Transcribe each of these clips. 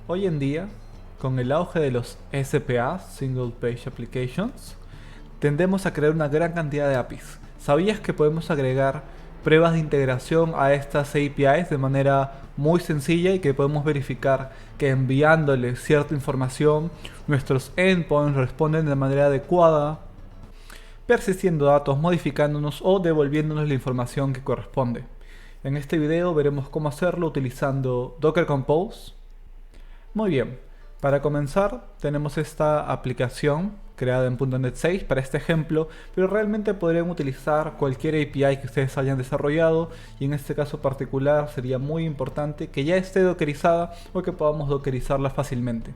Hoy en día, con el auge de los SPA, Single Page Applications, tendemos a crear una gran cantidad de APIs. ¿Sabías que podemos agregar pruebas de integración a estas APIs de manera muy sencilla y que podemos verificar que enviándole cierta información nuestros endpoints responden de manera adecuada, persistiendo datos, modificándonos o devolviéndonos la información que corresponde? En este video veremos cómo hacerlo utilizando Docker Compose. Muy bien, para comenzar tenemos esta aplicación creada en .NET 6 para este ejemplo, pero realmente podrían utilizar cualquier API que ustedes hayan desarrollado, y en este caso particular sería muy importante que ya esté dockerizada o que podamos dockerizarla fácilmente.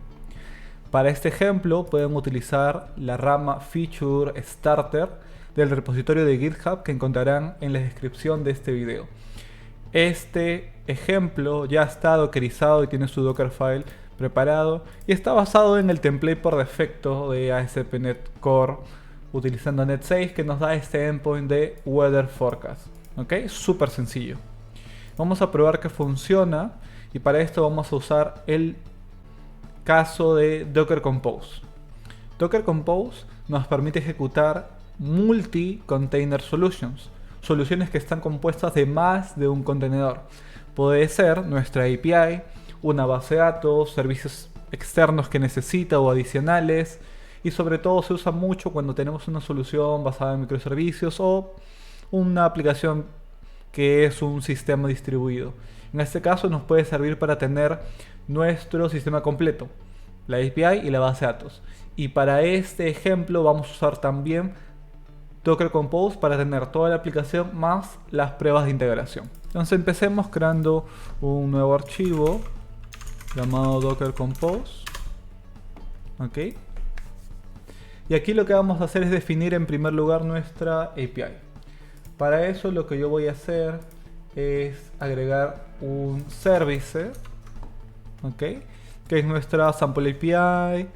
Para este ejemplo pueden utilizar la rama Feature Starter del repositorio de GitHub que encontrarán en la descripción de este video. Este ejemplo ya está dockerizado y tiene su Dockerfile preparado y está basado en el template por defecto de ASP.NET Core utilizando .NET 6, que nos da este endpoint de Weather Forecast. ¿Ok? Súper sencillo. Vamos a probar que funciona y para esto vamos a usar el caso de Docker Compose. Docker Compose nos permite ejecutar multi-container solutions, soluciones que están compuestas de más de un contenedor. Puede ser nuestra API, una base de datos, servicios externos que necesita o adicionales, y sobre todo se usa mucho cuando tenemos una solución basada en microservicios o una aplicación que es un sistema distribuido. En este caso nos puede servir para tener nuestro sistema completo, la API y la base de datos. Y para este ejemplo vamos a usar también Docker Compose para tener toda la aplicación más las pruebas de integración. Entonces empecemos creando un nuevo archivo llamado Docker Compose. Ok. Y aquí lo que vamos a hacer es definir en primer lugar nuestra API. Para eso lo que yo voy a hacer es agregar un service, ok, que es nuestra sample API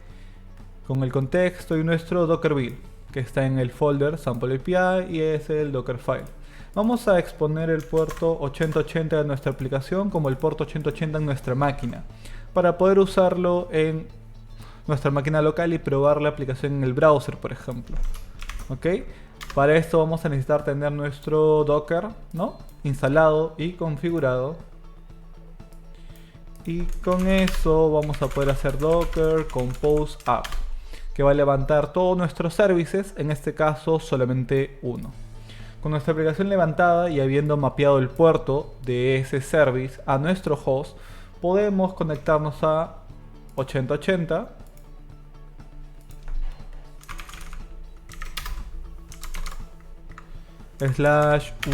con el contexto, y nuestro Docker build, que está en el folder sample API y es el Dockerfile. Vamos a exponer el puerto 8080 de nuestra aplicación como el puerto 8080 en nuestra máquina, para poder usarlo en nuestra máquina local y probar la aplicación en el browser, por ejemplo. ¿Ok? Para esto vamos a necesitar tener nuestro Docker, ¿no?, instalado y configurado. Y con eso vamos a poder hacer Docker Compose App, que va a levantar todos nuestros services, en este caso solamente uno. Con nuestra aplicación levantada y habiendo mapeado el puerto de ese service a nuestro host, podemos conectarnos a 8080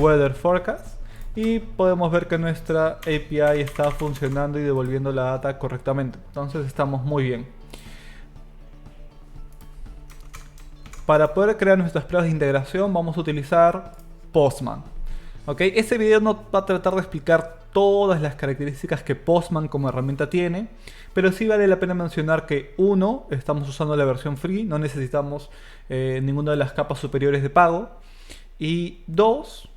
/weather forecast y podemos ver que nuestra API está funcionando y devolviendo la data correctamente. Entonces estamos muy bien. Para poder crear nuestras pruebas de integración vamos a utilizar Postman. ¿Ok? Este video no va a tratar de explicar todas las características que Postman como herramienta tiene, pero sí vale la pena mencionar que uno, estamos usando la versión free, no necesitamos ninguna de las capas superiores de pago, y dos,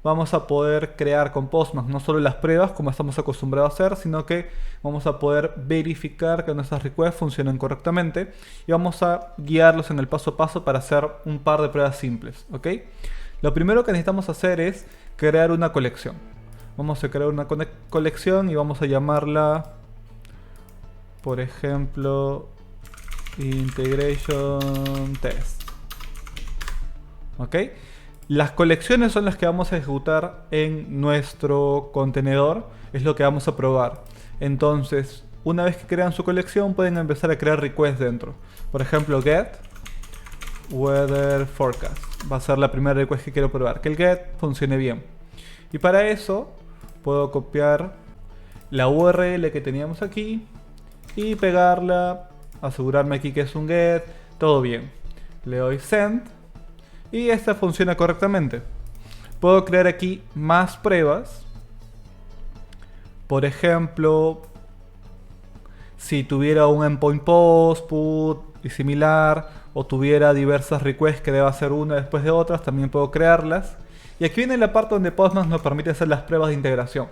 vamos a poder crear con Postman no solo las pruebas como estamos acostumbrados a hacer, sino que vamos a poder verificar que nuestras requests funcionan correctamente y vamos a guiarlos en el paso a paso para hacer un par de pruebas simples. ¿Ok? Lo primero que necesitamos hacer es crear una colección. Vamos a crear una colección y vamos a llamarla, por ejemplo, Integration Test. ¿Ok? Las colecciones son las que vamos a ejecutar en nuestro contenedor, es lo que vamos a probar. Entonces, una vez que crean su colección, pueden empezar a crear requests dentro. Por ejemplo, get weather forecast va a ser la primera request que quiero probar, que el get funcione bien. Y para eso, puedo copiar la URL que teníamos aquí y pegarla, asegurarme aquí que es un get, todo bien. Le doy send. Y esta funciona correctamente. Puedo crear aquí más pruebas. Por ejemplo, si tuviera un endpoint post, put y similar, o tuviera diversas requests que deba hacer una después de otras, también puedo crearlas. Y aquí viene la parte donde Postman nos permite hacer las pruebas de integración,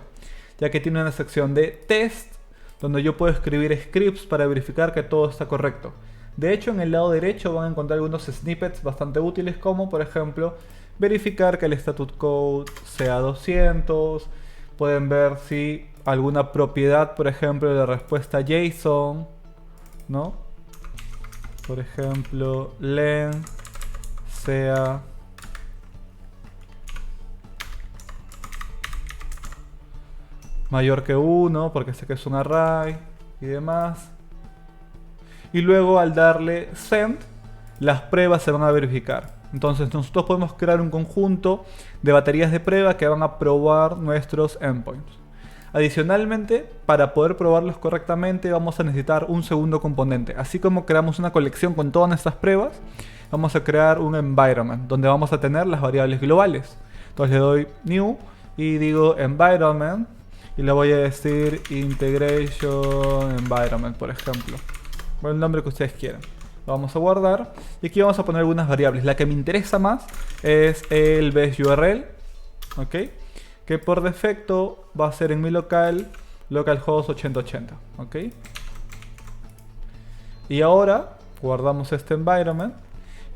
ya que tiene una sección de test donde yo puedo escribir scripts para verificar que todo está correcto. De hecho, en el lado derecho van a encontrar algunos snippets bastante útiles, como por ejemplo verificar que el statute code sea 200. Pueden ver si alguna propiedad, por ejemplo, de la respuesta JSON, ¿no? Por ejemplo, len sea mayor que 1, porque sé que es un array y demás. Y luego al darle send, las pruebas se van a verificar. Entonces nosotros podemos crear un conjunto de baterías de prueba que van a probar nuestros endpoints. Adicionalmente, para poder probarlos correctamente vamos a necesitar un segundo componente. Así como creamos una colección con todas nuestras pruebas, vamos a crear un environment donde vamos a tener las variables globales. Entonces le doy new y digo environment y le voy a decir integration environment, por ejemplo, o el nombre que ustedes quieran. Lo vamos a guardar y aquí vamos a poner algunas variables. La que me interesa más es el base URL, ¿ok? Que por defecto va a ser en mi local, localhost 8080, ¿ok? Y ahora guardamos este environment.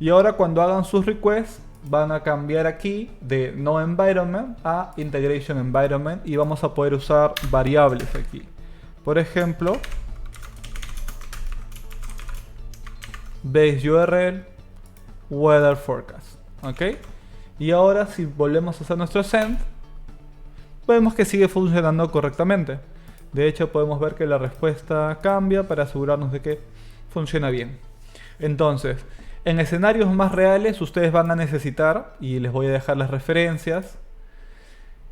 Y ahora cuando hagan sus requests van a cambiar aquí de no environment a integration environment y vamos a poder usar variables aquí. Por ejemplo, base URL weather forecast, ¿ok? Y ahora si volvemos a hacer nuestro send, vemos que sigue funcionando correctamente. De hecho podemos ver que la respuesta cambia para asegurarnos de que funciona bien. Entonces, en escenarios más reales ustedes van a necesitar, y les voy a dejar las referencias,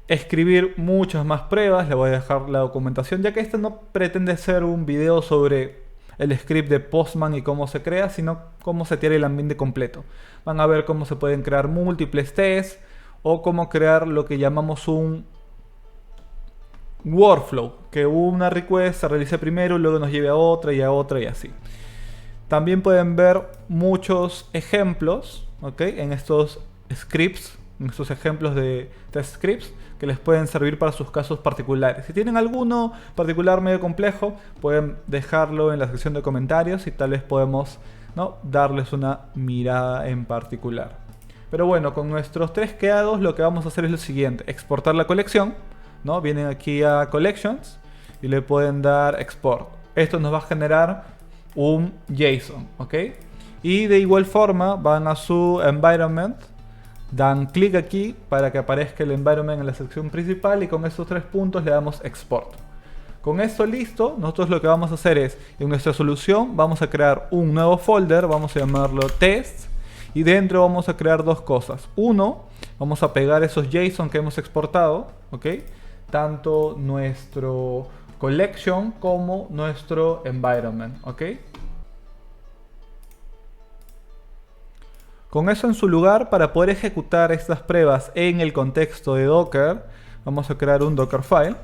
escribir muchas más pruebas. Les voy a dejar la documentación, ya que este no pretende ser un video sobre el script de Postman y cómo se crea, sino cómo se tiene el ambiente completo. Van a ver cómo se pueden crear múltiples tests o cómo crear lo que llamamos un workflow, que una request se realice primero, luego nos lleve a otra y así. También pueden ver muchos ejemplos, ¿ok? En estos scripts, en estos ejemplos de test scripts que les pueden servir para sus casos particulares. Si tienen alguno particular medio complejo, pueden dejarlo en la sección de comentarios y tal vez podemos, ¿no?, darles una mirada en particular. Pero bueno, con nuestros tres creados lo que vamos a hacer es lo siguiente: exportar la colección, ¿no? Vienen aquí a Collections y le pueden dar Export. Esto nos va a generar un JSON, ¿ok? Y de igual forma van a su environment, dan clic aquí para que aparezca el environment en la sección principal y con estos tres puntos le damos Export. Con esto listo, nosotros lo que vamos a hacer es, en nuestra solución vamos a crear un nuevo folder, vamos a llamarlo Test, y dentro vamos a crear dos cosas. Uno, vamos a pegar esos JSON que hemos exportado, ¿ok? Tanto nuestro collection como nuestro environment, ¿ok? Con eso en su lugar, para poder ejecutar estas pruebas en el contexto de Docker, vamos a crear un Dockerfile.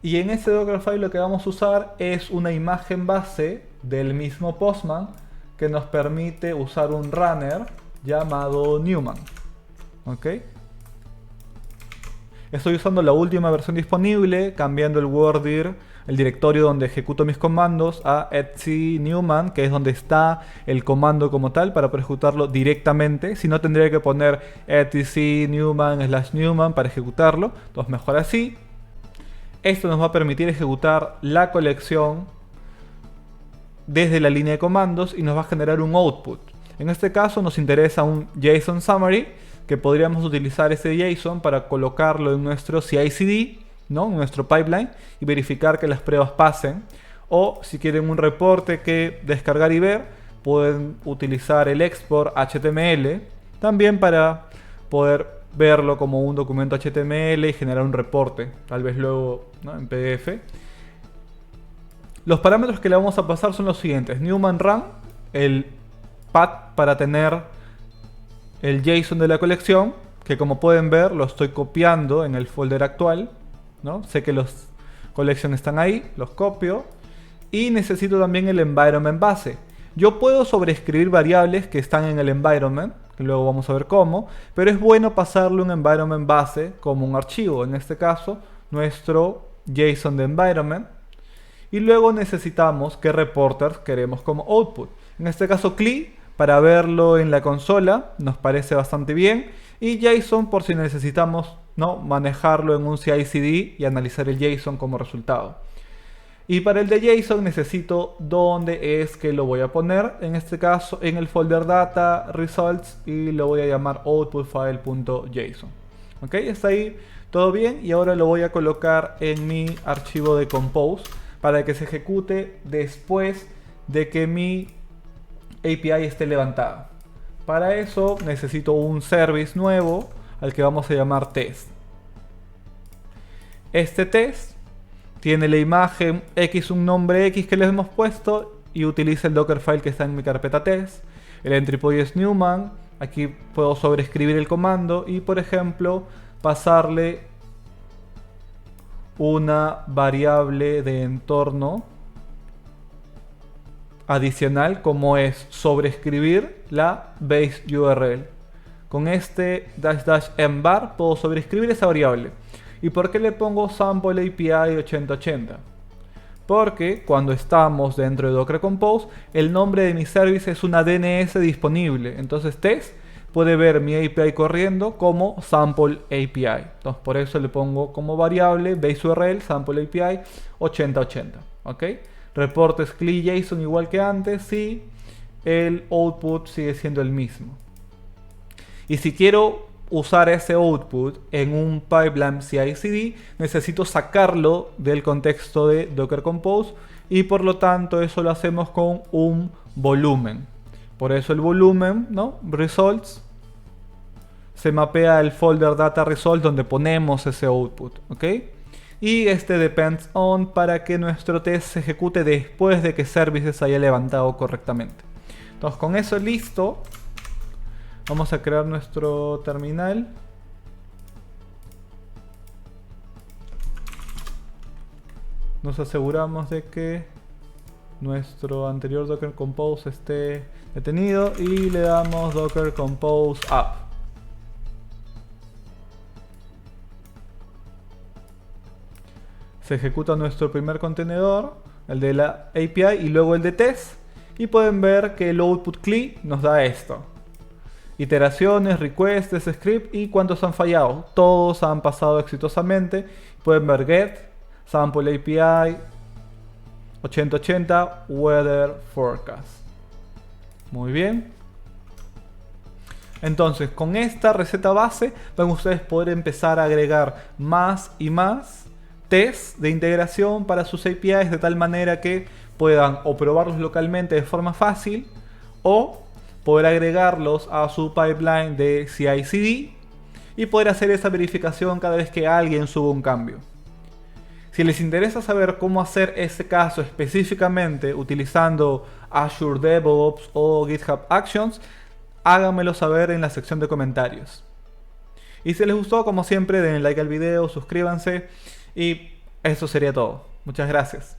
Y en ese Dockerfile lo que vamos a usar es una imagen base del mismo Postman que nos permite usar un runner llamado Newman, ¿ok? Estoy usando la última versión disponible, cambiando el worddir, el directorio donde ejecuto mis comandos, a etc newman, que es donde está el comando como tal, para poder ejecutarlo directamente. Si no, tendría que poner etc newman/newman para ejecutarlo. Entonces mejor así. Esto nos va a permitir ejecutar la colección desde la línea de comandos y nos va a generar un output. En este caso nos interesa un JSON summary, que podríamos utilizar ese JSON para colocarlo en nuestro CI/CD, ¿no?, en nuestro pipeline, y verificar que las pruebas pasen. O si quieren un reporte que descargar y ver, pueden utilizar el export HTML también para poder verlo como un documento HTML y generar un reporte, tal vez luego, ¿no?, en PDF. Los parámetros que le vamos a pasar son los siguientes: Newman Run, el path para tener el JSON de la colección, que como pueden ver lo estoy copiando en el folder actual, ¿no? Sé que los collection están ahí, los copio. Y necesito también el environment base. Yo puedo sobreescribir variables que están en el environment, que luego vamos a ver cómo, pero es bueno pasarle un environment base como un archivo. En este caso nuestro JSON de environment. Y luego necesitamos qué reporters queremos como output. En este caso CLI, para verlo en la consola, nos parece bastante bien. Y JSON por si necesitamos, ¿no?, manejarlo en un CI/CD y analizar el JSON como resultado. Y para el de JSON necesito dónde es que lo voy a poner. En este caso en el folder data results, y lo voy a llamar outputfile.json. Ok, está ahí todo bien. Y ahora lo voy a colocar en mi archivo de compose para que se ejecute después de que mi API esté levantada. Para eso necesito un service nuevo al que vamos a llamar test. Este test tiene la imagen X, un nombre X que les hemos puesto, y utiliza el Dockerfile que está en mi carpeta test. El entry point es Newman. Aquí puedo sobreescribir el comando y, por ejemplo, pasarle una variable de entorno adicional, como es sobreescribir la base URL. Con este --mvar puedo sobreescribir esa variable. ¿Y por qué le pongo sample API 8080? Porque cuando estamos dentro de Docker Compose, el nombre de mi service es una DNS disponible. Entonces test puede ver mi API corriendo como sample API. Entonces por eso le pongo como variable base URL sample API 8080. ¿Ok? Reportes CLI JSON igual que antes, y el output sigue siendo el mismo. Y si quiero usar ese output en un pipeline CI/CD, necesito sacarlo del contexto de Docker Compose, y por lo tanto eso lo hacemos con un volumen. Por eso el volumen, ¿no?, results, se mapea al folder data result donde ponemos ese output. ¿Ok? Y este depends on para que nuestro test se ejecute después de que services haya levantado correctamente. Entonces con eso listo, vamos a crear nuestro terminal. Nos aseguramos de que nuestro anterior Docker Compose esté detenido y le damos Docker Compose up. Se ejecuta nuestro primer contenedor, el de la API, y luego el de test. Y pueden ver que el output CLI nos da esto: iteraciones, requests, script y cuántos han fallado. Todos han pasado exitosamente. Pueden ver get, sample API 8080, weather forecast. Muy bien. Entonces con esta receta base van ustedes a poder empezar a agregar más y más tests de integración para sus APIs, de tal manera que puedan o probarlos localmente de forma fácil, o poder agregarlos a su pipeline de CI/CD y poder hacer esa verificación cada vez que alguien suba un cambio. Si les interesa saber cómo hacer ese caso específicamente utilizando Azure DevOps o GitHub Actions, háganmelo saber en la sección de comentarios. Y si les gustó, como siempre, denle like al video, suscríbanse, y eso sería todo. Muchas gracias.